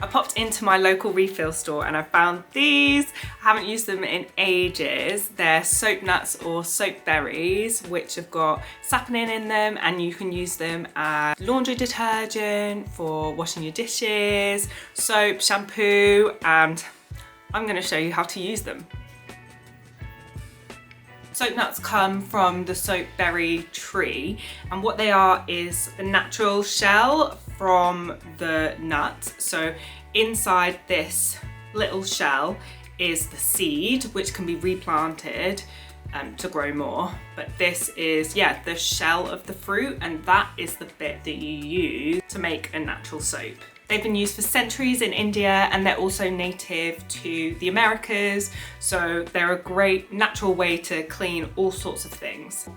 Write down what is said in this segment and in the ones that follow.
I popped into my local refill store and I found these. I haven't used them in ages. They're soap nuts or soap berries, which have got saponin in them, and you can use them as laundry detergent for washing your dishes, soap, shampoo, and I'm going to show you how to use them. Soap nuts come from the soap berry tree, and what they are is the natural shell from the nut. So inside this little shell is the seed, which can be replanted to grow more. But this is, yeah, the shell of the fruit, and that is the bit that you use to make a natural soap. They've been used for centuries in India, and they're also native to the Americas, so they're a great natural way to clean all sorts of things.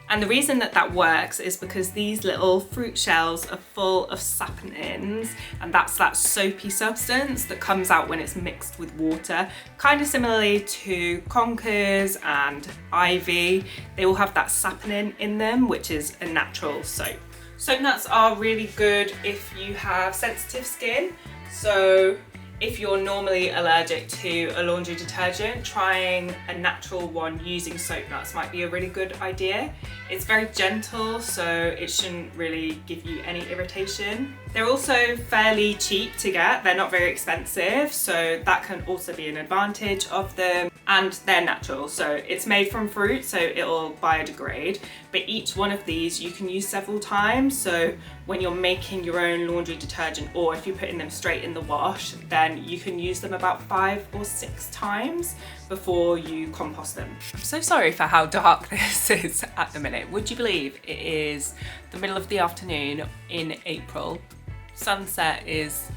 And the reason that that works is because these little fruit shells are full of saponins, and that's that soapy substance that comes out when it's mixed with water. Kind of similarly to conkers and ivy, they all have that saponin in them, which is a natural soap. Soap nuts are really good if you have sensitive skin. So if you're normally allergic to a laundry detergent, trying a natural one using soap nuts might be a really good idea. It's very gentle, so it shouldn't really give you any irritation. They're also fairly cheap to get. They're not very expensive, so that can also be an advantage of them. And they're natural, so it's made from fruit, so it'll biodegrade. But each one of these you can use several times, so when you're making your own laundry detergent, or if you're putting them straight in the wash, then you can use them about 5 or 6 times before you compost them. I'm so sorry for how dark this is at the minute. Would you believe it is the middle of the afternoon in April? Sunset is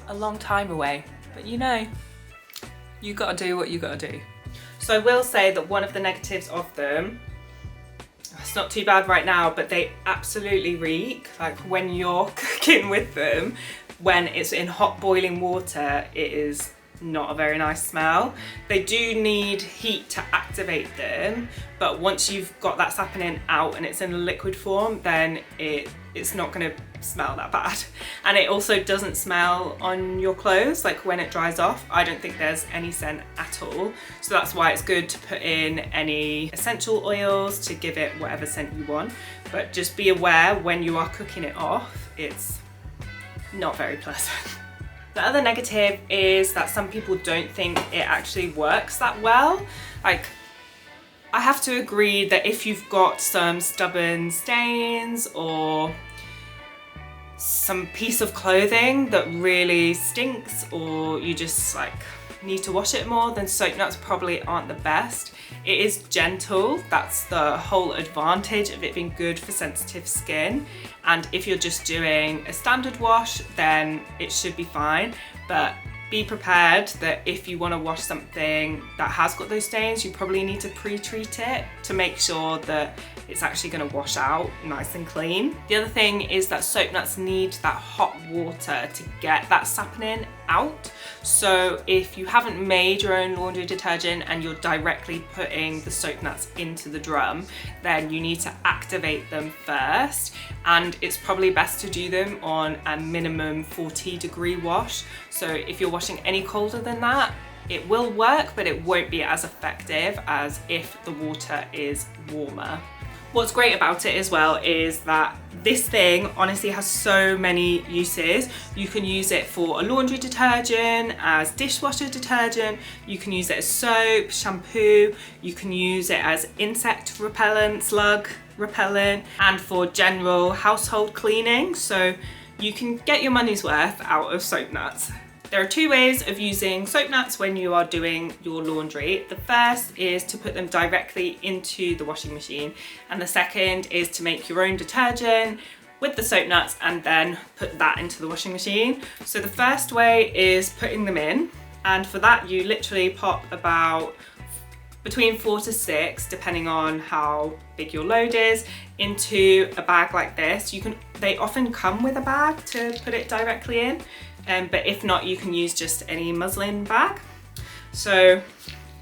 a long time away, but you know, you gotta do what you gotta do. So I will say that one of the negatives of them, it's not too bad right now, but they absolutely reek. Like when you're cooking with them, when it's in hot boiling water, it is not a very nice smell. They do need heat to activate them, but once you've got that saponin out and it's in a liquid form, then it's not going to smell that bad. And it also doesn't smell on your clothes, like when it dries off. I don't think there's any scent at all, so that's why it's good to put in any essential oils to give it whatever scent you want. But just be aware when you are cooking it off, it's not very pleasant. The other negative is that some people don't think it actually works that well. Like, I have to agree that if you've got some stubborn stains or some piece of clothing that really stinks, or you just like need to wash it more, then soap nuts probably aren't the best. It is gentle, that's the whole advantage of it being good for sensitive skin. And if you're just doing a standard wash, then it should be fine. But be prepared that if you want to wash something that has got those stains, you probably need to pre-treat it to make sure that it's actually going to wash out nice and clean. The other thing is that soap nuts need that hot water to get that saponin out. So if you haven't made your own laundry detergent and you're directly putting the soap nuts into the drum, then you need to activate them first. And it's probably best to do them on a minimum 40-degree wash. So if you're washing any colder than that, it will work, but it won't be as effective as if the water is warmer. What's great about it as well is that this thing honestly has so many uses. You can use it for a laundry detergent, as dishwasher detergent, you can use it as soap, shampoo, you can use it as insect repellent, slug repellent, and for general household cleaning. So you can get your money's worth out of soap nuts. There are 2 ways of using soap nuts when you are doing your laundry. The first is to put them directly into the washing machine, and the second is to make your own detergent with the soap nuts and then put that into the washing machine. So the first way is putting them in, and for that you literally pop about between 4 to 6, depending on how big your load is, into a bag like this. They often come with a bag to put it directly in. But if not, you can use just any muslin bag. So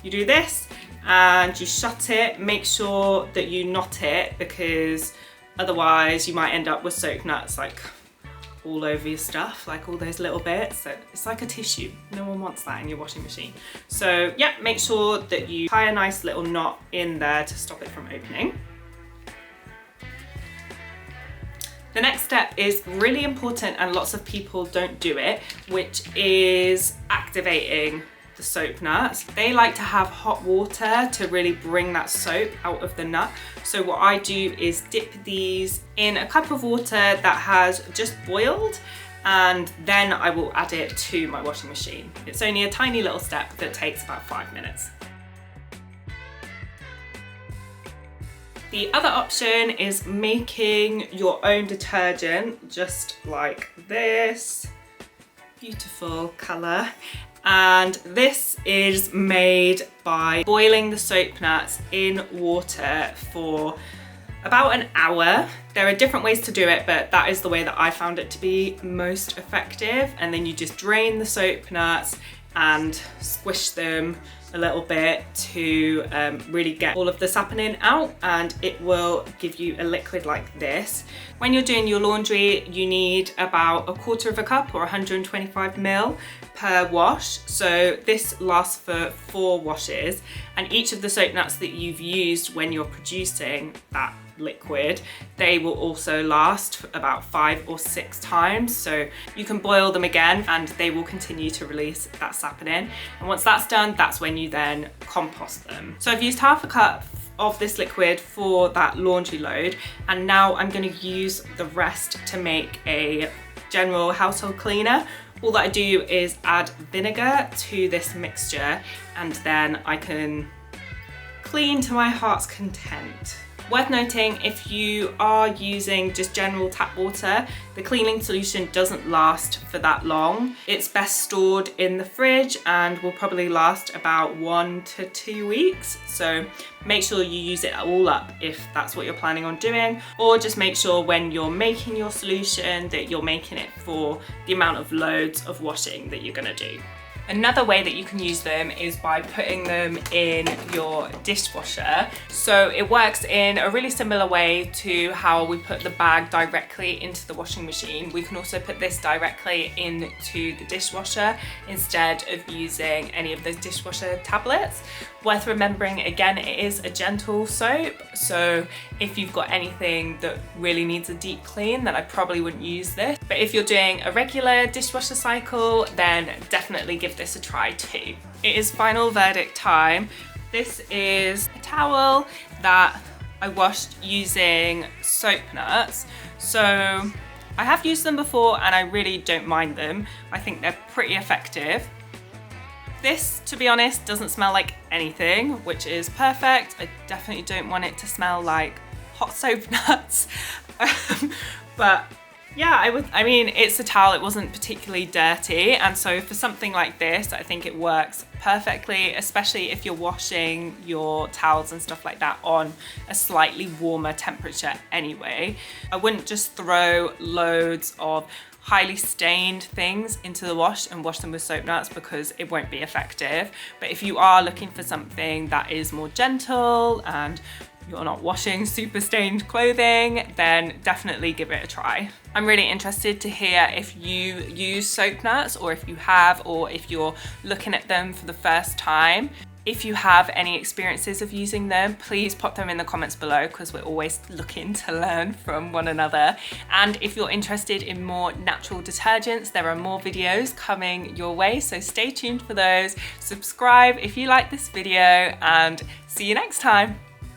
you do this and you shut it. Make sure that you knot it, because otherwise you might end up with soap nuts like all over your stuff, like all those little bits. So it's like a tissue. No one wants that in your washing machine. So yeah, make sure that you tie a nice little knot in there to stop it from opening. The next step is really important and lots of people don't do it, which is activating the soap nuts. They like to have hot water to really bring that soap out of the nut. So what I do is dip these in a cup of water that has just boiled, and then I will add it to my washing machine. It's only a tiny little step that takes about 5 minutes. The other option is making your own detergent, just like this. Beautiful colour. And this is made by boiling the soap nuts in water for about an hour. There are different ways to do it, but that is the way that I found it to be most effective. And then you just drain the soap nuts and squish them a little bit to really get all of the saponin out, and it will give you a liquid like this. When you're doing your laundry, you need about 1/4 cup or 125 ml per wash. So this lasts for 4 washes, and each of the soap nuts that you've used when you're producing that liquid, they will also last about 5 or 6 times. So you can boil them again and they will continue to release that saponin. And once that's done, that's when you then compost them. So I've used 1/2 cup of this liquid for that laundry load, and now I'm going to use the rest to make a general household cleaner. All that I do is add vinegar to this mixture, and then I can clean to my heart's content. Worth noting, if you are using just general tap water, the cleaning solution doesn't last for that long. It's best stored in the fridge and will probably last about 1 to 2 weeks. So make sure you use it all up if that's what you're planning on doing, or just make sure when you're making your solution that you're making it for the amount of loads of washing that you're gonna do. Another way that you can use them is by putting them in your dishwasher. So it works in a really similar way to how we put the bag directly into the washing machine. We can also put this directly into the dishwasher instead of using any of those dishwasher tablets. Worth remembering, again, it is a gentle soap, so if you've got anything that really needs a deep clean, then I probably wouldn't use this. But if you're doing a regular dishwasher cycle, then definitely give this a try too. It is final verdict time. This is a towel that I washed using SOAPNUTS. So I have used them before and I really don't mind them. I think they're pretty effective. This, to be honest, doesn't smell like anything, which is perfect. I definitely don't want it to smell like hot soap nuts. But yeah, I mean, it's a towel, it wasn't particularly dirty. And so for something like this, I think it works perfectly, especially if you're washing your towels and stuff like that on a slightly warmer temperature anyway. I wouldn't just throw loads of highly stained things into the wash and wash them with soap nuts because it won't be effective. But if you are looking for something that is more gentle and you're not washing super stained clothing, then definitely give it a try. I'm really interested to hear if you use SOAPNUTS, or if you have, or if you're looking at them for the first time. If you have any experiences of using them, please pop them in the comments below because we're always looking to learn from one another. And if you're interested in more natural detergents, there are more videos coming your way, so stay tuned for those. Subscribe if you like this video, and see you next time.